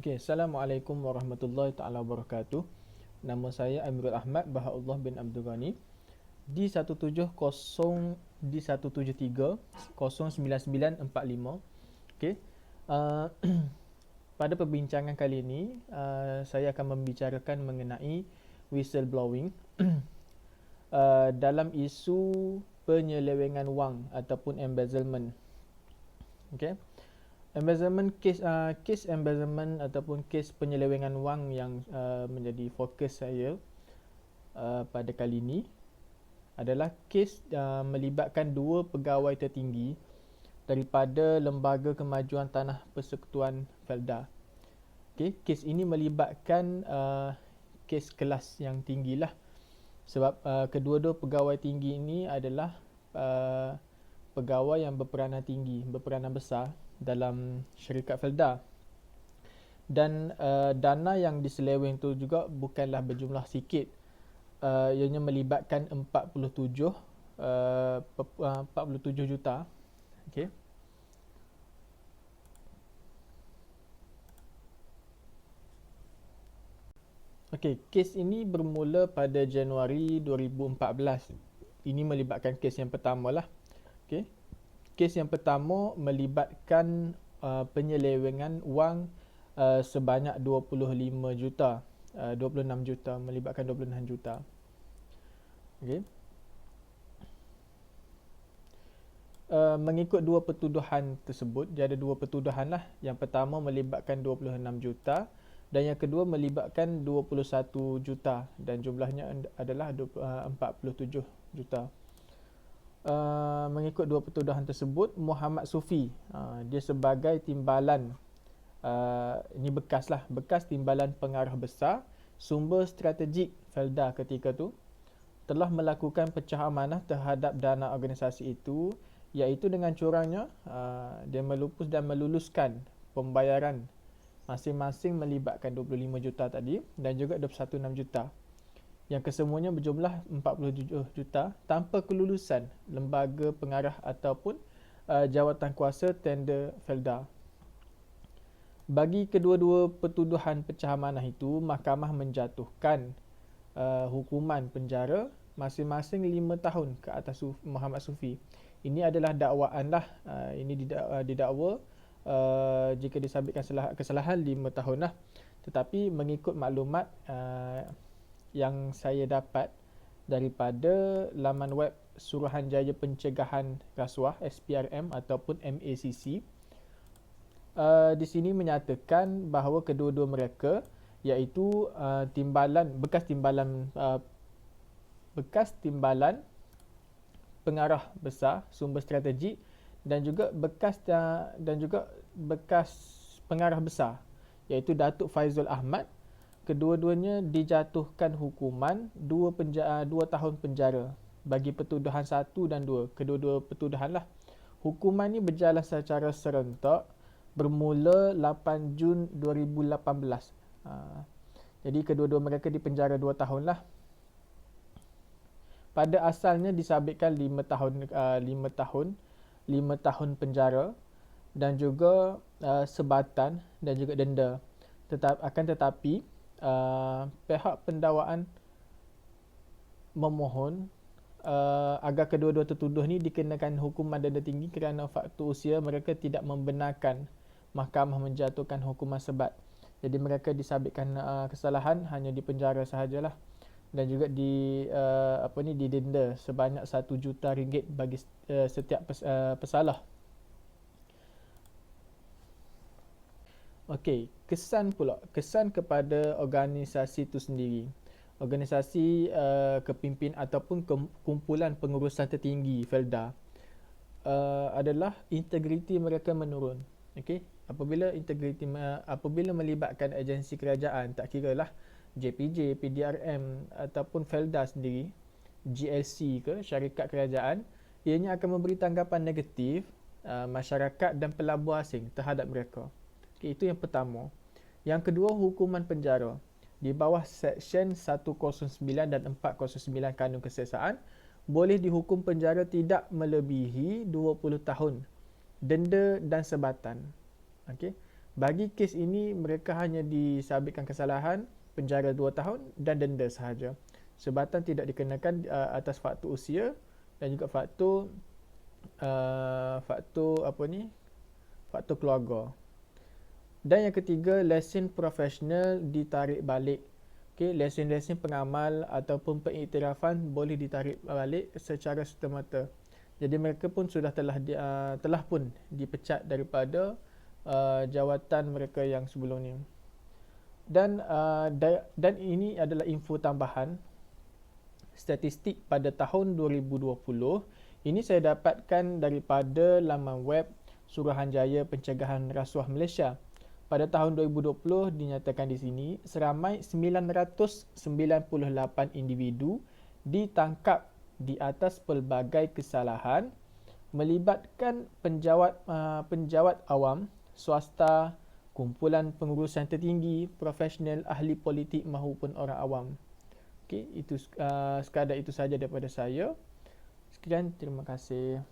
Okay, Assalamualaikum warahmatullahi taala wabarakatuh. Nama saya Amirul Ahmad Bahaullah bin Abdul Ghani di 170 di 173 09945. Okey. Uh, pada perbincangan kali ini saya akan membicarakan mengenai whistleblowing dalam isu penyelewengan wang ataupun embezzlement. Okey. Kes embezzlement ataupun kes penyelewengan wang yang menjadi fokus saya pada kali ini adalah kes melibatkan dua pegawai tertinggi daripada Lembaga Kemajuan Tanah Persekutuan Felda. Okay, kes ini melibatkan kes kelas yang tinggilah sebab kedua-dua pegawai tinggi ini adalah pegawai yang berperanan tinggi, berperanan besar dalam syarikat Felda. Dan dana yang diseleweng tu juga bukanlah berjumlah sikit. Ianya melibatkan 47 juta. Okey. Okey, kes ini bermula pada Januari 2014. Ini melibatkan kes yang pertama lah. Okey. Kes yang pertama melibatkan penyelewengan wang sebanyak 25 juta. 26 juta, melibatkan 26 juta. Okey. Mengikut dua pertuduhan tersebut, dia ada dua pertuduhan lah. Yang pertama melibatkan 26 juta dan yang kedua melibatkan 21 juta dan jumlahnya adalah 47 juta. Mengikut dua pertuduhan tersebut, Muhammad Sufi dia sebagai timbalan, ini bekas timbalan pengarah besar sumber strategik Felda ketika tu, telah melakukan pecah amanah terhadap dana organisasi itu, iaitu dengan curangnya dia melupus dan meluluskan pembayaran masing-masing melibatkan 25 juta tadi dan juga 21.6 juta, yang kesemuanya berjumlah 47 juta tanpa kelulusan lembaga pengarah ataupun jawatan kuasa tender Felda. Bagi kedua-dua pertuduhan pecah amanah itu, mahkamah menjatuhkan hukuman penjara masing-masing 5 tahun ke atas Muhammad Sufi. Ini adalah dakwaan lah. Ini didakwa jika disabitkan kesalahan 5 tahun lah. Tetapi mengikut maklumat yang saya dapat daripada laman web Suruhanjaya Pencegahan Rasuah SPRM ataupun MACC, di sini menyatakan bahawa kedua-dua mereka, iaitu bekas timbalan pengarah besar sumber strategik dan juga bekas pengarah besar, iaitu Datuk Faizul Ahmad, kedua-duanya dijatuhkan hukuman 2 tahun penjara bagi pertuduhan 1 dan 2. Kedua-dua pertuduhan lah. Hukuman ni berjalan secara serentak bermula 8 Jun 2018. Jadi kedua-dua mereka dipenjara 2 tahun lah. Pada asalnya disabitkan 5 tahun penjara dan juga sebatan dan juga denda. Tetapi pihak pendakwaan memohon agar kedua-dua tertuduh ni dikenakan hukuman denda tinggi kerana faktor usia mereka tidak membenarkan mahkamah menjatuhkan hukuman sebat. Jadi mereka disabitkan kesalahan hanya dipenjara sahajalah dan juga didenda sebanyak 1 juta ringgit bagi setiap pesalah. Okey, kesan kepada organisasi itu sendiri. Organisasi kepimpin ataupun kumpulan pengurusan tertinggi Felda adalah integriti mereka menurun. Okey, apabila melibatkan agensi kerajaan, tak kiralah JPJ, PDRM ataupun Felda sendiri, GLC ke syarikat kerajaan, ianya akan memberi tanggapan negatif masyarakat dan pelabur asing terhadap mereka. Okay, itu yang pertama. Yang kedua, hukuman penjara di bawah Seksyen 109 dan 409 Kanun Keseksaan boleh dihukum penjara tidak melebihi 20 tahun, denda dan sebatan. Okay. Bagi kes ini, mereka hanya disabitkan kesalahan, penjara 2 tahun dan denda sahaja. Sebatan tidak dikenakan atas faktor usia dan juga faktor keluarga. Dan yang ketiga, lesen profesional ditarik balik. Okay, lesen-lesen pengamal ataupun pengiktirafan boleh ditarik balik secara serta-merta. Jadi mereka pun sudah telah pun dipecat daripada jawatan mereka yang sebelum ni. Dan ini adalah info tambahan statistik pada tahun 2020. Ini saya dapatkan daripada laman web Suruhanjaya Pencegahan Rasuah Malaysia. Pada tahun 2020 dinyatakan di sini seramai 998 individu ditangkap di atas pelbagai kesalahan melibatkan penjawat awam, swasta, kumpulan pengurusan tertinggi, profesional, ahli politik maupun orang awam. Okey, itu sekadar itu saja daripada saya. Sekian, terima kasih.